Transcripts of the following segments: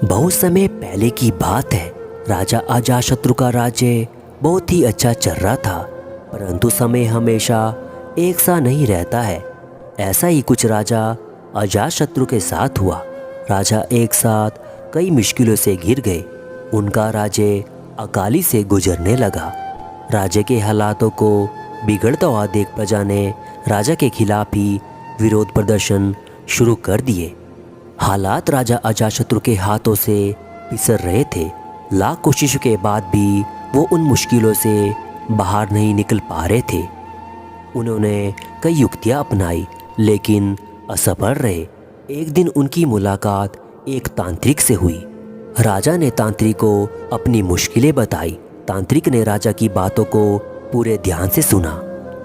बहुत समय पहले की बात है। राजा अजातशत्रु का राज्य बहुत ही अच्छा चल रहा था, परंतु समय हमेशा एक सा नहीं रहता है। ऐसा ही कुछ राजा अजातशत्रु के साथ हुआ। राजा एक साथ कई मुश्किलों से घिर गए। उनका राज्य अकाली से गुजरने लगा। राज्य के हालातों को बिगड़ता हुआ देख प्रजा ने राजा के खिलाफ ही विरोध प्रदर्शन शुरू कर दिए। हालात राजा अजातशत्रु के हाथों से पिसर रहे थे। लाख कोशिशों के बाद भी वो उन मुश्किलों से बाहर नहीं निकल पा रहे थे। उन्होंने कई युक्तियां अपनाई लेकिन असफल रहे। एक दिन उनकी मुलाकात एक तांत्रिक से हुई। राजा ने तांत्रिक को अपनी मुश्किलें बताई। तांत्रिक ने राजा की बातों को पूरे ध्यान से सुना।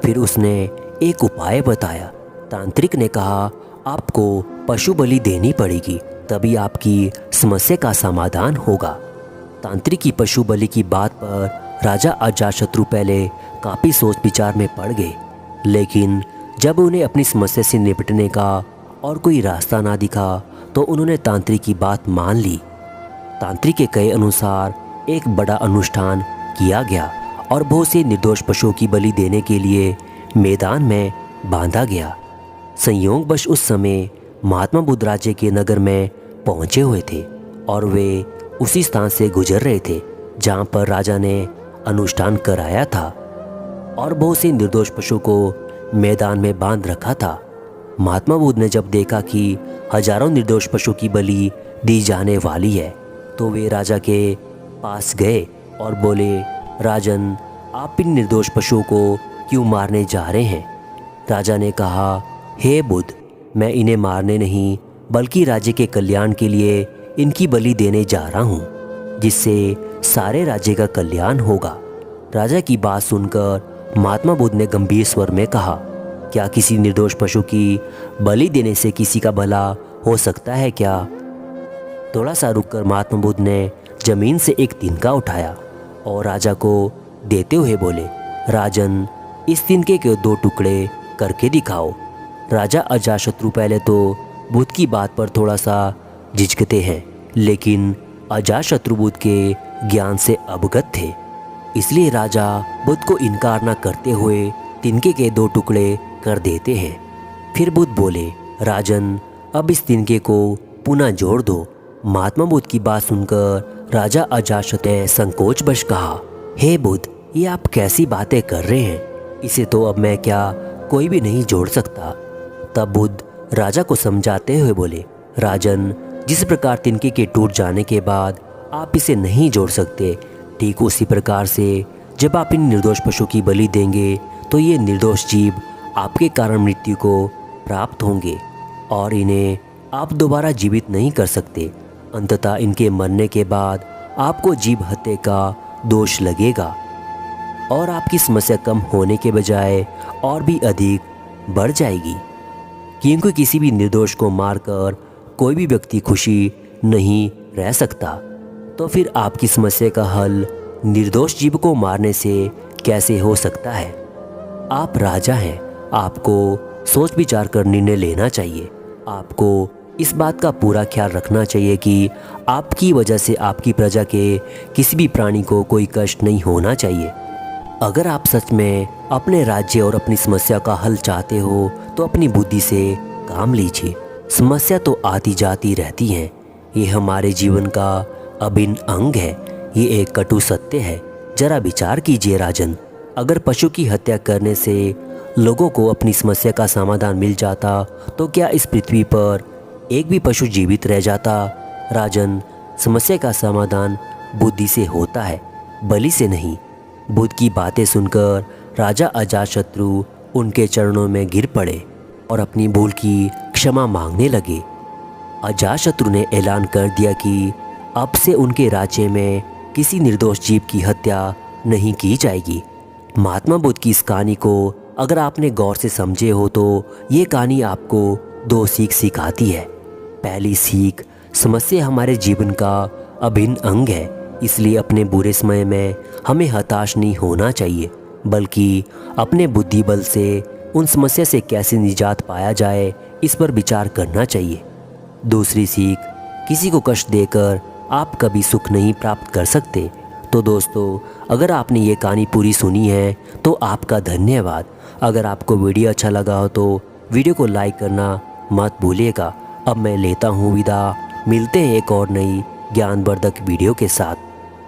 फिर उसने एक उपाय बताया। तांत्रिक ने कहा, आपको पशु बलि देनी पड़ेगी, तभी आपकी समस्या का समाधान होगा। तांत्रिक की पशु बलि की बात पर राजा अजातशत्रु पहले काफ़ी सोच विचार में पड़ गए, लेकिन जब उन्हें अपनी समस्या से निपटने का और कोई रास्ता ना दिखा तो उन्होंने तांत्रिक की बात मान ली। तांत्रिक के कहे अनुसार एक बड़ा अनुष्ठान किया गया और बहुत से निर्दोष पशुओं की बलि देने के लिए मैदान में बांधा गया। संयोगवश उस समय महात्मा बुद्ध राज्य के नगर में पहुंचे हुए थे और वे उसी स्थान से गुजर रहे थे जहां पर राजा ने अनुष्ठान कराया था और बहुत से निर्दोष पशु को मैदान में बांध रखा था। महात्मा बुद्ध ने जब देखा कि हजारों निर्दोष पशु की बलि दी जाने वाली है तो वे राजा के पास गए और बोले, राजन, आप इन निर्दोष पशुओं को क्यों मारने जा रहे हैं? राजा ने कहा, हे बुद्ध, मैं इन्हें मारने नहीं बल्कि राज्य के कल्याण के लिए इनकी बलि देने जा रहा हूँ, जिससे सारे राज्य का कल्याण होगा। राजा की बात सुनकर महात्मा बुद्ध ने गंभीर स्वर में कहा, क्या किसी निर्दोष पशु की बलि देने से किसी का भला हो सकता है क्या? थोड़ा सा रुककर महात्मा बुद्ध ने जमीन से एक तिनका उठाया और राजा को देते हुए बोले, राजन, इस तिनके के 2 टुकड़े करके दिखाओ। राजा अजातशत्रु पहले तो बुद्ध की बात पर थोड़ा सा झिझकते हैं, लेकिन अजातशत्रु बुद्ध के ज्ञान से अवगत थे, इसलिए राजा बुद्ध को इनकार न करते हुए तिनके के 2 टुकड़े कर देते हैं। फिर बुद्ध बोले, राजन, अब इस तिनके को पुनः जोड़ दो। महात्मा बुद्ध की बात सुनकर राजा अजातशत्रु ने संकोचवश कहा, हे बुद्ध, ये आप कैसी बातें कर रहे हैं? इसे तो अब मैं क्या कोई भी नहीं जोड़ सकता। तब बुद्ध राजा को समझाते हुए बोले, राजन, जिस प्रकार तिनके के टूट जाने के बाद आप इसे नहीं जोड़ सकते, ठीक उसी प्रकार से जब आप इन निर्दोष पशु की बलि देंगे तो ये निर्दोष जीव आपके कारण मृत्यु को प्राप्त होंगे और इन्हें आप दोबारा जीवित नहीं कर सकते। अंततः इनके मरने के बाद आपको जीव हत्या का दोष लगेगा और आपकी समस्या कम होने के बजाय और भी अधिक बढ़ जाएगी, क्योंकि किसी भी निर्दोष को मारकर कोई भी व्यक्ति खुशी नहीं रह सकता। तो फिर आपकी समस्या का हल निर्दोष जीव को मारने से कैसे हो सकता है? आप राजा हैं, आपको सोच विचार कर निर्णय लेना चाहिए। आपको इस बात का पूरा ख्याल रखना चाहिए कि आपकी वजह से आपकी प्रजा के किसी भी प्राणी को कोई कष्ट नहीं होना चाहिए। अगर आप सच में अपने राज्य और अपनी समस्या का हल चाहते हो तो अपनी बुद्धि से काम लीजिए। समस्या तो आती जाती रहती हैं, ये हमारे जीवन का अभिन्न अंग है। ये एक कटु सत्य है। जरा विचार कीजिए राजन, अगर पशु की हत्या करने से लोगों को अपनी समस्या का समाधान मिल जाता तो क्या इस पृथ्वी पर एक भी पशु जीवित रह जाता? राजन, समस्या का समाधान बुद्धि से होता है, बलि से नहीं। बुद्ध की बातें सुनकर राजा अजातशत्रु उनके चरणों में गिर पड़े और अपनी भूल की क्षमा मांगने लगे। अजातशत्रु ने ऐलान कर दिया कि अब से उनके राज्य में किसी निर्दोष जीव की हत्या नहीं की जाएगी। महात्मा बुद्ध की इस कहानी को अगर आपने गौर से समझे हो तो ये कहानी आपको 2 सीख सिखाती है। पहली सीख, समस्या हमारे जीवन का अभिन्न अंग है, इसलिए अपने बुरे समय में हमें हताश नहीं होना चाहिए, बल्कि अपने बुद्धि बल से उन समस्या से कैसे निजात पाया जाए इस पर विचार करना चाहिए। दूसरी सीख, किसी को कष्ट देकर आप कभी सुख नहीं प्राप्त कर सकते। तो दोस्तों, अगर आपने ये कहानी पूरी सुनी है तो आपका धन्यवाद। अगर आपको वीडियो अच्छा लगा हो तो वीडियो को लाइक करना मत भूलिएगा। अब मैं लेता हूँ विदा। मिलते हैं एक और नई ज्ञानवर्धक वीडियो के साथ।